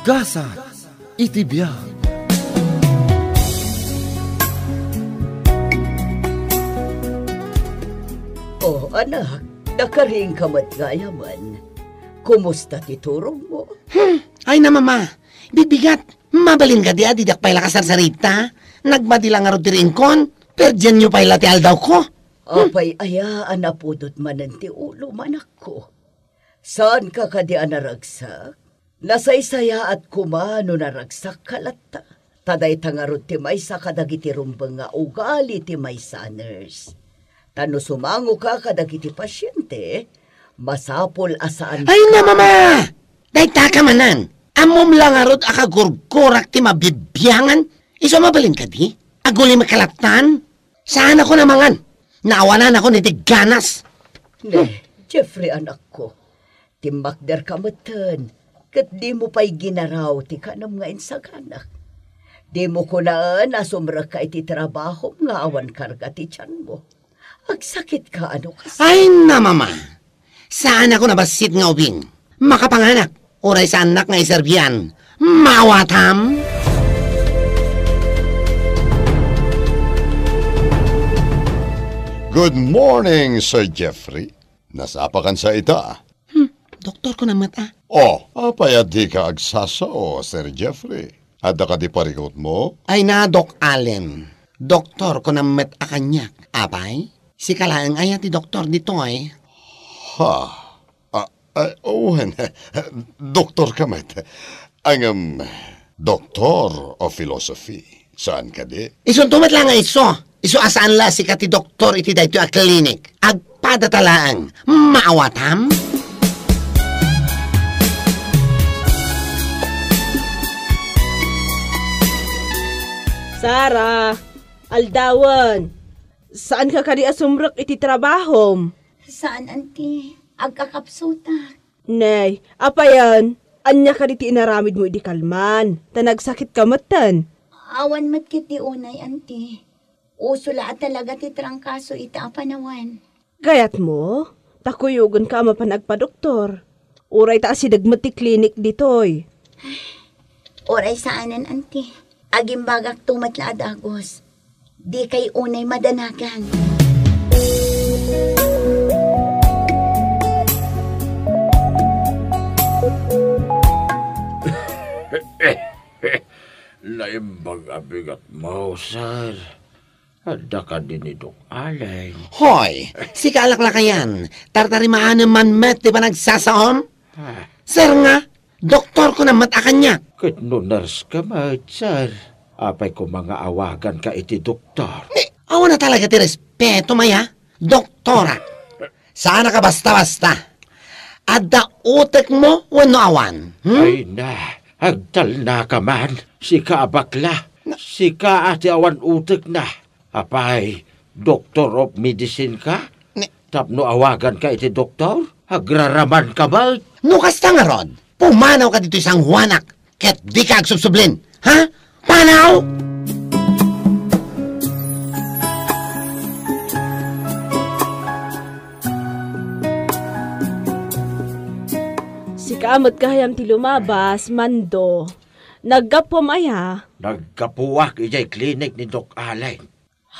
Gasa iti biag. Oh, anak, nakaring kamat nga yaman. Kumusta titurong mo? Ay na mama, bibigat. Mabalin ka diya, didak pa'y lakasar sa rita. Nagmadilang nga rotirin kon, pero dyan nyo pa'y latial daw ko. Apay ayaan na pudot manan ti ulo manak ko. Saan ka kadi anaragsak? Nasaysaya at kumano naragsak kalata. Taday tangarot ti may sa kadagiti rumbang nga ugali ti may saners. Tano sumango ka kadagiti pasyente, masapol asaan ka. Ay na mama, dahi taka manan. Amom lang arot akagurgurak ti mabibyangan. Iso mabalin ka di? Aguli makalatan? Saan ako namangan? Naawanan ako ni Tiganas. Ne, Jeffrey anak ko. Timbakder ka matan. Kat di mo pa'y ginaraw ti kanam nga insaganak. Di mo kunaan asumra ka iti trabaho nga awan karga ti tiyan mo. Agsakit ka ano kasi. Ay na mama, saan ako nabasit nga ubing? Makapanganak, oray sa anak nga iserbian. Mawatam! Good morning, Sir Jeffrey. Nasapakan sa ita. Doktor ko na mata. Oh, apay at di ka agsasao, Sir Jeffrey. Ada ka di parikot mo? Ay na, Doc Allen. Doktor ko na met akanyak. Apay, si kalaang ayat ti doktor dito ay. Ha? Doktor ka met. Ang doktor of philosophy. Saan ka di? Isuntumat lang nga iso. Iso asaan la si kati doktor iti dayto a klinik. Agpadatalaang. Maawatam? Sara, aldawan. Saan ka kadi asumrek iti trabahom? Saan, auntie? Agkakapsuta. Nay, apa yan? Anya ka ti inaramid mo iti kalman. Tanagsakit ka matan. Awan mat kiti unay, auntie. Uso lahat talaga ti trangkaso ita apanawan. Gayat mo? Takuyugan ka mapanagpa-doktor. Uray ta asidagmat ti klinik ditoy. Oray saanan, auntie. Agimbagak tumatla adagos. Di kay unay madanagan. Laimbag abigat mo, sir. Ada ka din ni Dok Allen. Hoy, si kalaklakayan. Tartarimaan naman met di ba nagsasaom? Sir nga, doktor ko na matakanyak. Kit no nurse ka, sir. Apay ko mga awagan ka iti doktor. Awa na talaga ti respeto, maya. Doktora. Sana ka basta-basta. Ada utek mo, wano awan. Ay na, agtal na ka man. Si ka abakla. Si ka ati awan utek na. Apay, doctor of medicine ka? Tapno awagan ka iti doktor? Agraraman ka ba? Nukas ta nga rod. Pumanaw ka dito isang huwanak. Ket di ka agsubsublin. Ha? Panaw! Si kaamot kahayam ti lumabas, Mando. Nagkapumaya. Nagkapuwak ijay klinik ni Dok Allen.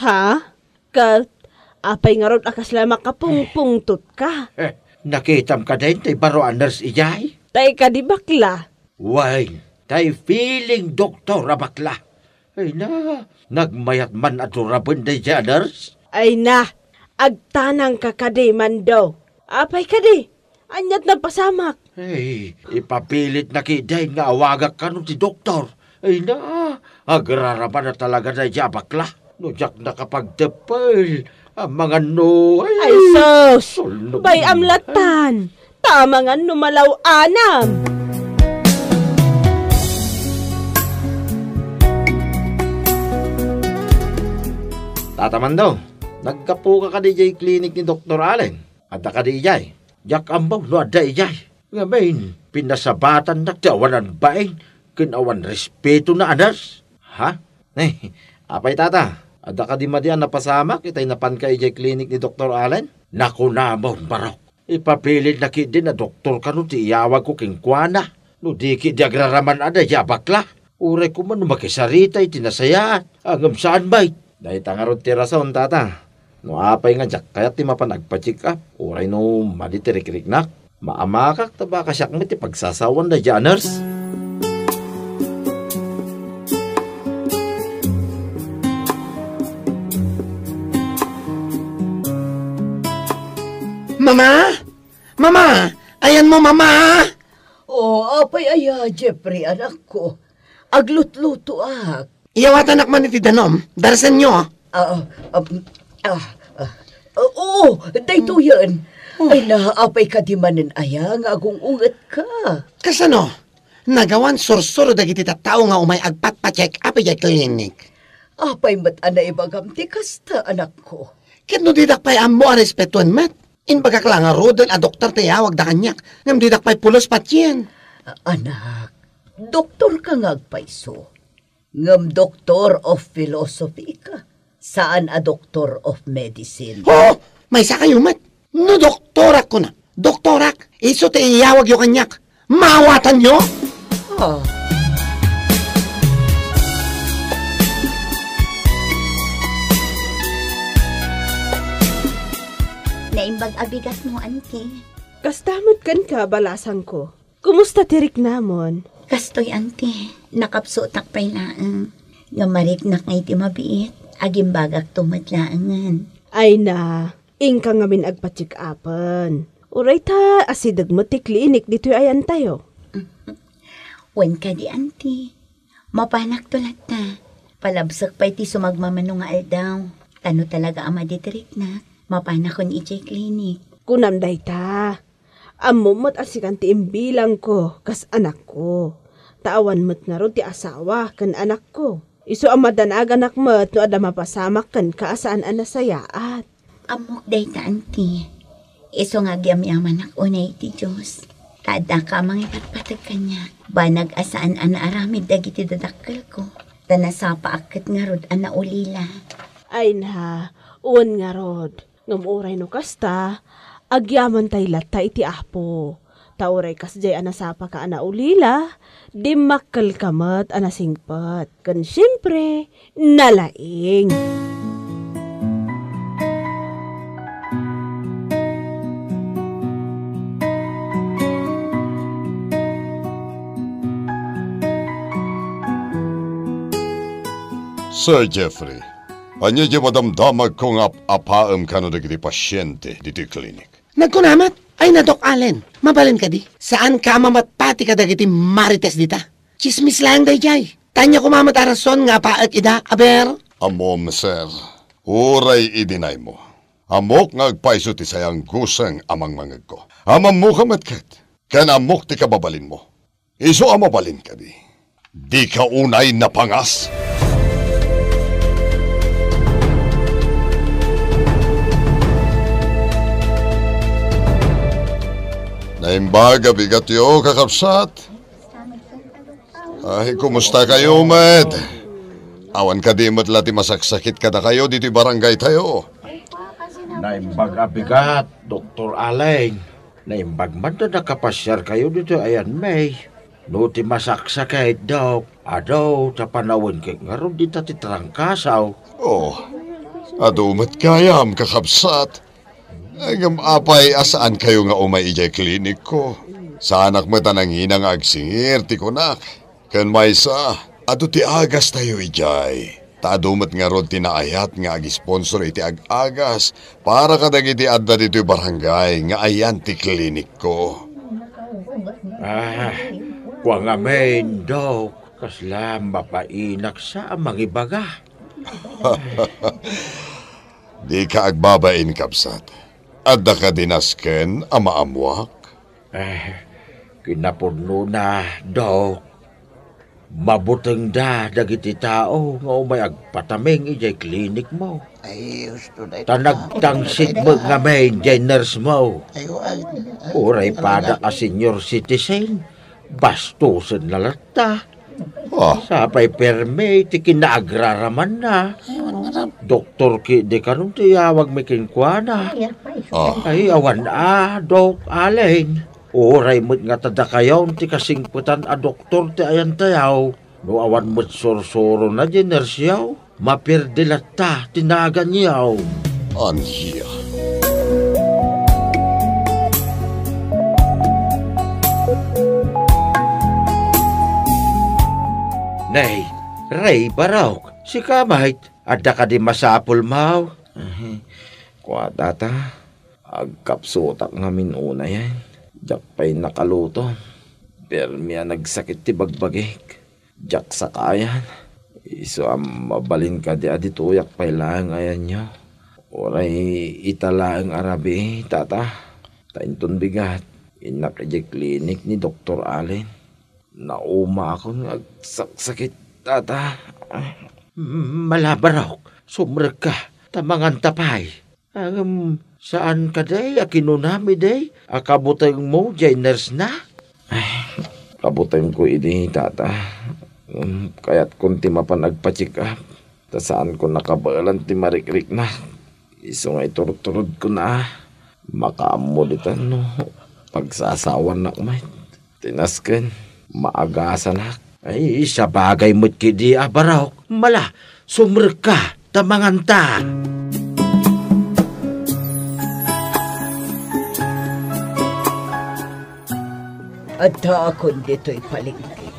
Ha? Kat, apay nga ron akas lama kapungpungtot ka. Nakitam ka din tay baroan nurse ijay? Tay ka di bakla. Why, tay feeling doktor abakla. Ay na, nagmayat man at rabon day dyan nurse? Ay na, agtanang ka kadi, Mando. Apay kadi, anyat na pasamak. Ay, ipapilit na kiday nga awagak ka nun si doktor. Ay na, agraraman na talaga day dyan abakla. No, jak nakapagdepel. Ang mga no, ay sos! Bay amlatan! Tama nga numalaw anam! Tatamando, nagkapo ka di klinik ni Dr. Allen. At ka di ijay. Jak ambaw no ada ijay. Ngayon, pinasabatan na tiawanan baing. Kinawan respeto na anas. Ha? Apay tata, ada ka di madian napasamak. Itay napan ka ijay klinik ni Dr. Allen. Naku namon barok. Ipapilit na din na doktor ka nun ti iyawag ko kingkwana. No di ki di agraraman ada ya bakla. Uray ko man makisarita tinasayaan. Agam saan bay? Dahil tangarod tira sa tata. No apay nga jak kaya ti mapanagpa-check up. Uray no maditirik-riknak. Maamakak taba kasyak mo ti pagsasawan na dyan, nurse. Mama! Mama! Ayan mo, Mama! Apay aya, Jeffrey, anak ko. Aglut-luto ak. Iyawat anak man iti danom. Darasan nyo. Oo, dayto yan. Ay naapay ka di manin aya nga agong unget ka. Kasano? Nagawan sursuro dagiti tattao nga umay agpat-pa-check up iti klinik. Apay mat ana ibagam ti kasta, anak ko. Ket no didak pa'y ammo a respetuan met. Inbagak lang nga rodon a doktor tiyawag da kanyak. Ngam didak pa'y pulos patyen. Anak, doktor ka nga agpaiso. Ngam doktor of philosophy ka. Saan a doktor of medicine? Oh, may sa kayo met. No doktorak ko na. Doktorak, iso tiyawag yung kanyak. Mawatan nyo? Ah. Naimbag abigas mo, auntie. Kastamot kan ka, balasang ko. Kumusta tirik namon? Kastoy, auntie. Nakapsutak pa'y laang. Nga mariknak ngay ti mabiit. Agimbagak tumadlaangan. Ay na, ingka ngamin agpa-check-upan. Uray ta, asidag mo ti klinik dito ayan tayo. Wan ka di, auntie. Mapanak tulat ta. Palabsak pa'y ti sumagmamano nga aldaw. Tano talaga ama ditirik na. Mapanak kon ijay klinik. Kunamday ta. Amumot asikan ti imbilang ko, kas anak ko. Taawan mo't nga ron ti asawa, kan anak ko. Iso amadanag anak mo't no ada mapasamak kan kaasaan anasayaat. Amok day ta, auntie. Iso nga gyam-yaman ak unay ti Diyos. Kada ka mangipatpatag kanya. Banag asaan ana aramid dagiti dadakkel ko. Tanasapa akit nga rod ana ulila. Ay na, uwan nga rod. Ngamuray no kasta, agyaman tay latta iti apo. Tauray kasjay anasapa ka ana ulila, di makkal kamat anasingpat. Kan siyempre, nalaing. Sir Jeffrey, anya di madamdamag ko nga apaam ka no dagiti pasyente diti klinik. Nagkunamat? Ay na, Doc Allen. Mabalin ka di. Saan ka mamatpati ka dagiti marites dita? Chismis lang day jay. Tanya ko mamatarason nga paak ida, aber. Amom, sir. Uray idinay mo. Amok nga agpaiso ti sayang gusang amang mangag ko. Amam mo kamatkat. Kan amok ti kababalin mo. Iso amabalin ka di. Di ka unay napangas. Naimbaga bigat yo, kakapsat. Ay, kumusta kayo, Med? Awan ka di matlati masaksakit ka na kayo dito barangay tayo. Naimbaga bigat, Dr. Allen. Naimbag man na nakapasyar kayo dito, ayan, May. No ti masaksakit, Dok. Adaw, tapanawin kay nga ron dito ti trangkasaw. Oh, adumat kayam, kakapsat. Agam apay asaan kayo nga umay ijay klinik ko. Sa anak mo tanang hinang agsingir, ti kunak. Kan may sa, ado ti agas tayo ijay. Taadumat nga ron tinaayat nga ag-sponsor iti ag-agas para kadag iti adda dito barangay nga ayan ti klinik ko. Kwa nga main, Dok. Kasla mapainak sa amang ibaga. Di ka agbabain, kapsat. Adda ka dinasken, amaamwak? Kinapurno na, Dok. Mabuteng da dagiti tao nga umay agpataming ijay klinik mo. Tanagtangsit mo nga main jay nurse mo. Uray pada ka senior citizen. Bastusan na lata. Sapay perme, ti kinaagraraman na. Doktor ki di ka nung tiyawag may kinkwana. Ay, awan Dok Allen. Oray mo't nga tada kayaw, ti kasingputan a doktor ti ayan tayaw. No awan mo't sorsoro na di nersiyaw. Mapirdilat ta, tinagan niyaw. Anya. Nay, Ray Barok, si Kamahit, adda ka di masapol maw. Kuha tata, agkapsutak ngamin una yan. Diyak pa'y nakaluto. Permiya nagsakit ti bagbagik. Diyak sa kayan. Iso ang mabalin ka di adituyak pa'y lang ayan nyo. Oray italaang arabi, tata. Taintun bigat. Inak di klinik ni Dr. Allen. Nauma ako nagsakit, tata. Malabarok, sumrek ka, tamangan tapay. Saan ka day? Akinunami day? Akabutang mo, jay nurse na? Kabutang ko ini, tata. Kaya't kung ti mapanagpa-check up, ta saan ko nakabalan ti marikrik na. Iso nga iturod-turod ko na. Makaamulitan no. Pagsasawan na kumay. Tinasken, maagasan na. Ay, sa bagay mo't kidi abaraw. Mala, sumrek ka, tamanganta. Adda akon dito'y palingki.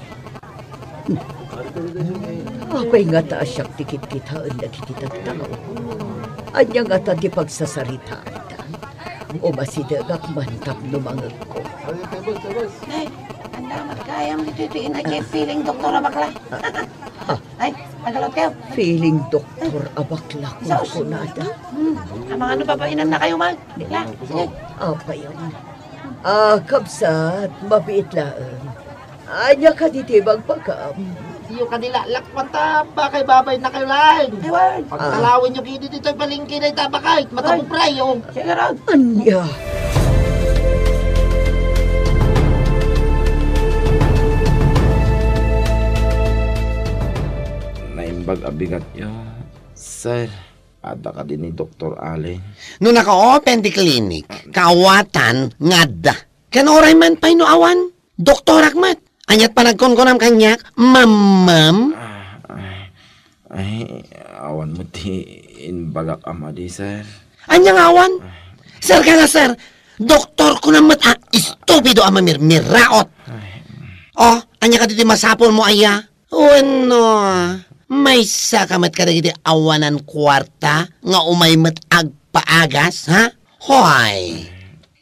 Apay nga ta asyak tikit-kitaan na kititataw. Anya nga ta di pagsasaritaan. O masidagak mantap numangag ko. Ay, anda magkayang dititiin na kay feeling doktor abakla. Ay, magalaw kayo. Feeling doktor abakla kung kunada. Ang mga ano babainan na kayo, man. Dila, sige. Apa yun? Kabsat, mabiit lang. Anya ka ditibag pagkam. Iyo kanila lakmata bakay babay na kayo lain. Ewan. Pagkalawin nyo kini dito palingki na itabakay. Matapong prayo. Sige ron. Anya. Naimbag abigat nyo. Sir, ada ka din ni Dr. Allen. Nung naka-open di clinic, kawatan ngada. Kanoray man pa'y no awan. Doktor Akmat. Anyat pa nagkonkonam kanyak, mamam. Ay, awan mo ti inbagak ama di, sir. Anyang awan? Sir ka nga, sir. Doktor ko naman, istupido ama miraot. Oh, anya ka diti masapol mo, aya? Uno, may sakamat ka diti awanan kwarta, nga umaymat agpaagas, ha? Hoy,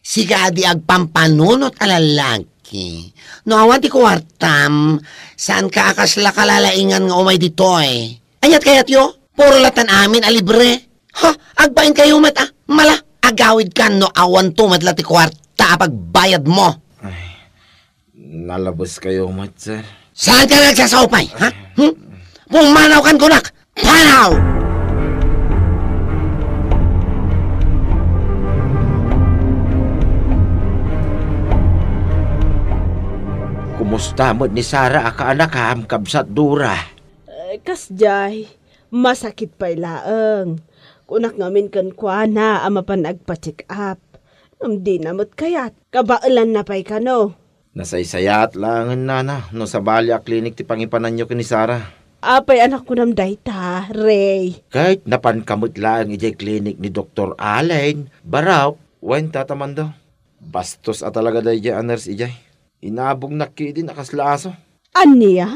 siga di agpampanunot alalaki. No awan ti kwartam, saan ka akasla kalalaingan nga umay ditoy? Anyat kayat yo, puro latan amin alibre. Ha, agbain kayo mata, mala, agawid ka no awan tumadla ti kwarta pagbayad mo. Ay, nalabos kayo, mat, sir. Saan ka nagsasaupay, ha? Pumanaw kan kunak, panaw! Kumusta mo ni Sara aka anak ham kabsat dura? Kasjay, masakit pa ilaang. Kunak ngamin kan kuana ama pan agpa-check up. Di namot kayat, kabailan na pa'y kano. Nasaysayat lang nana, no sa Balya Clinic ti pangipanan nyo ni Sara. Apay anak ko nam dayta, Ray. Kahit napankamot lang ijay clinic ni Dr. Allen, baraw, wen tataman daw. Bastos at talaga dahi ijay aners ijay. Inabog nakidin akaslaso. Aniya?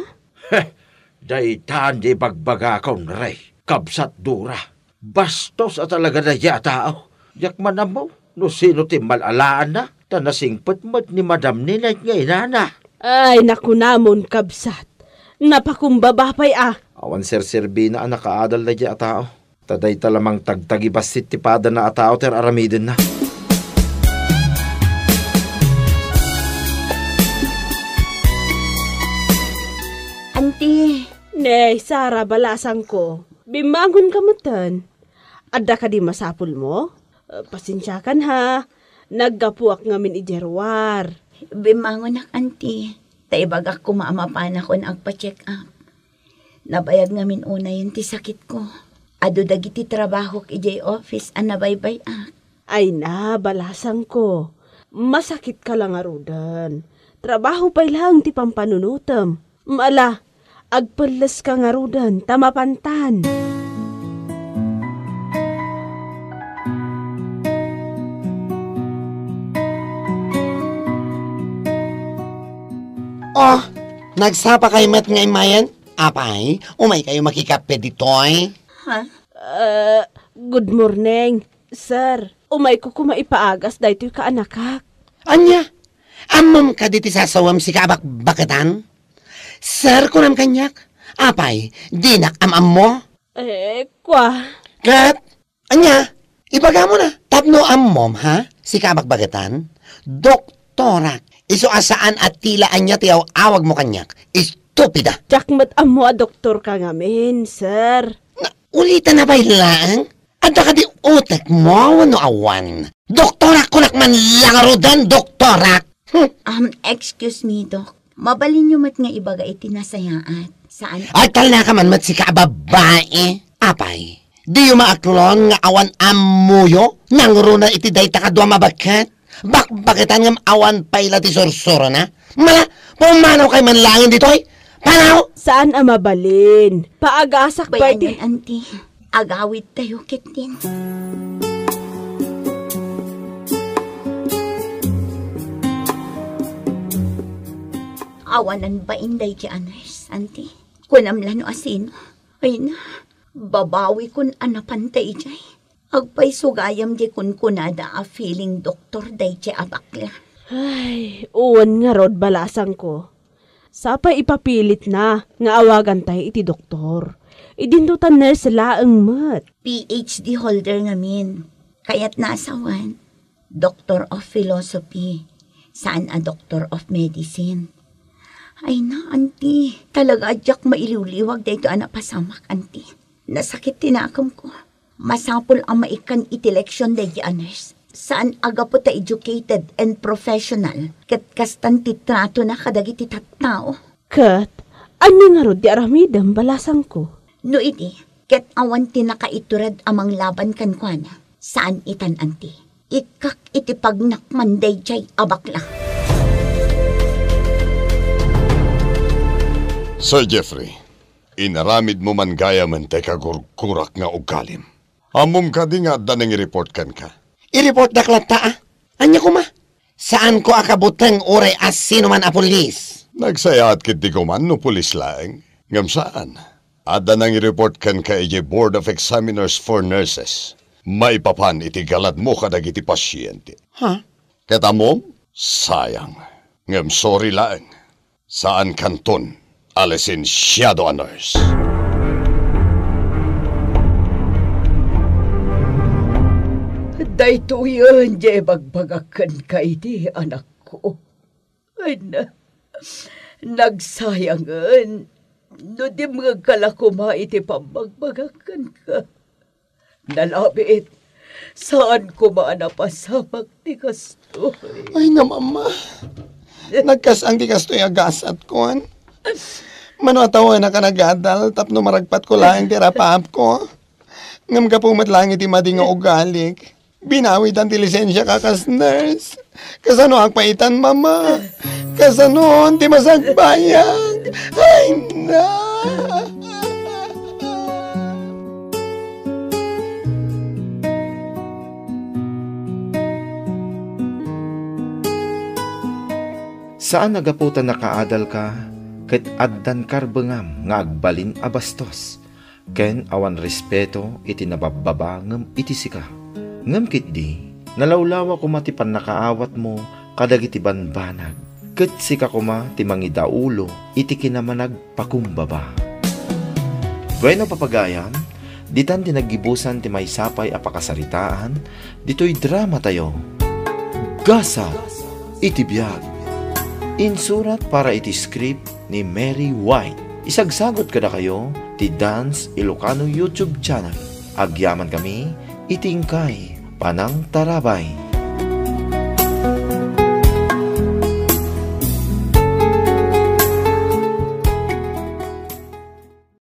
Dahi tandi bagbaga akong Ray, kabsat dura. Bastos at talaga dahi tao. Yak manamaw, no sino ti malalaan na, tanasingpot mo't ni Madam Ninay nga inana. Ay, naku namon kabsat. Napakumbaba pa'y Awan sir-sirbi na nakaadal na diya tao. Taday talamang tagtagibasit tipada na atao ter aramidin na. Auntie. Nay, Sara, balasang ko. Bimangon ka matan. Adda ka di masapul mo? Pasensya kan ha. Naggapuak ngamin ijerwar. Bimangon ak, auntie. Taibagak ko maamapan ako na agpa-check up. Nabayag ngamin una yun ti sakit ko. Ado dagiti trabaho ijay office ang nabaybay ak. Ay na, balasang ko. masakit ka lang arudan. Trabaho pa lang ti pampanunutam. Maala, agpalas ka arudan, tamapantan. Oh, nagsapa kayo mat nga imayan? Apay, umay kayo makikape ditoy? Ha? Good morning, sir. Umay ko kumaipaagas dahito yung kaanakak. Anya, amam ka diti sasawam si kabak-bakatan? Sir, kunam kanyak. Apay, dinak amam mo? Kwa. Kat, anya, ibaga mo na. Tapno ammom, ha? Si kabak-bakatan? Doktora. Iso asaan at tilaan niya tiyaw awag mo kanyak. Estupida. Jakmat amo a doktor ka ngamin, sir. Ulitan na ba ilang? Ada ka di utek mo, wano awan. Doktorak ko nakman lang rodan, doktorak. Excuse me, Doc. Mabalin nyo mat nga ibaga itinasayaat. Saan? Ay tal na ka man mat si kababae. Apay, di yung maaklon nga awan amuyo, nang runa iti day takadwa mabakat. Bakbakitan ngam awan payla ti sorsoro na? Mala, pumanaw kay manlangin dito ay? Panaw? Saan ang mabalin? Paagasak ba Bayan iti? yan, auntie. Agawid tayo kitin. Awanan ba inday ti anas, auntie? Kunamlan no asin. Ay na, babawi kun anapantay jay. Agpay sugayam di kun kunada a feeling doktor day ti abakla. Ay, uwan nga rod balasang ko. Sapay ipapilit na nga awagan tayo iti doktor. Idindutan nurse laang mat. PhD holder ngamin. Kaya't nasawan. Doctor of Philosophy. Saan a Doctor of Medicine. Ay na, auntie. Talaga adyak mailiwliwag dahito anak pasamak, auntie. Nasakit tinakam ko. Masapol ang maikan itileksyon day aners. Saan aga po ta educated and professional. Kat kastan titrato na kadagiti tattao. Kat, ano nga rod di aramidam balasang ko? No iti, ket awan tinakaiturad amang laban kankwana. Saan itan, auntie? Ikak iti pagnakman day jay abakla. Sir Jeffrey, inaramid mo man gaya man te kagurkurak nga ugalim. Amom ka di nga danang i-report kan ka. I-report daklat ta ah. Anya ko ma? Saan ko akabutang oray as sino man a pulis? Nagsayat kit di ko man no pulis laeng. Ngam saan? Ada nang i-report kan ka ije Board of Examiners for Nurses. Maipapan iti galat mo kadag iti pasyente. Ha? Kata mo, sayang. Ngam sorry laeng. Saan kanton, alisensyado a nurse. Dayto yun, di bagbagakan ka iti, anak ko. Ay na, nagsayangan. No di mga kalakuma iti pamagbagakan ka. Nalabit, saan ko maanapasamak ti kastoy? Ay nga mama. Nagkasang ti kastoy agasat ko an. Mano atawa na ka nagadal tapno maragpat ko lang ti rapap ko. Ngam ka pumat lang iti madi nga ugalik. Binawid ang ti lisensya ka kas nurse. Kasano agpaitan mama. Kasano ti masagbayag. Ay na. Saan nagaputan nakaadal ka, ket addan karbengam nga agbalin a bastos, ken awan respeto iti nabababa ngem iti sika. Ngem kitdi, nalawlawa kuma ti pannakaawat mo kadag iti banbanag, ket sika kuma ti mangidaulo iti kinamanag pakumbaba. Bueno papagayam, ditan tinagibusan ti maysapay a pakasaritaan, ditoy drama tayo. Gasa iti biag. Insurat para iti script ni Mary White. Isagsagot kada kayo ti Dance Ilocano YouTube channel. Agyaman kami itingkay panang tarabay.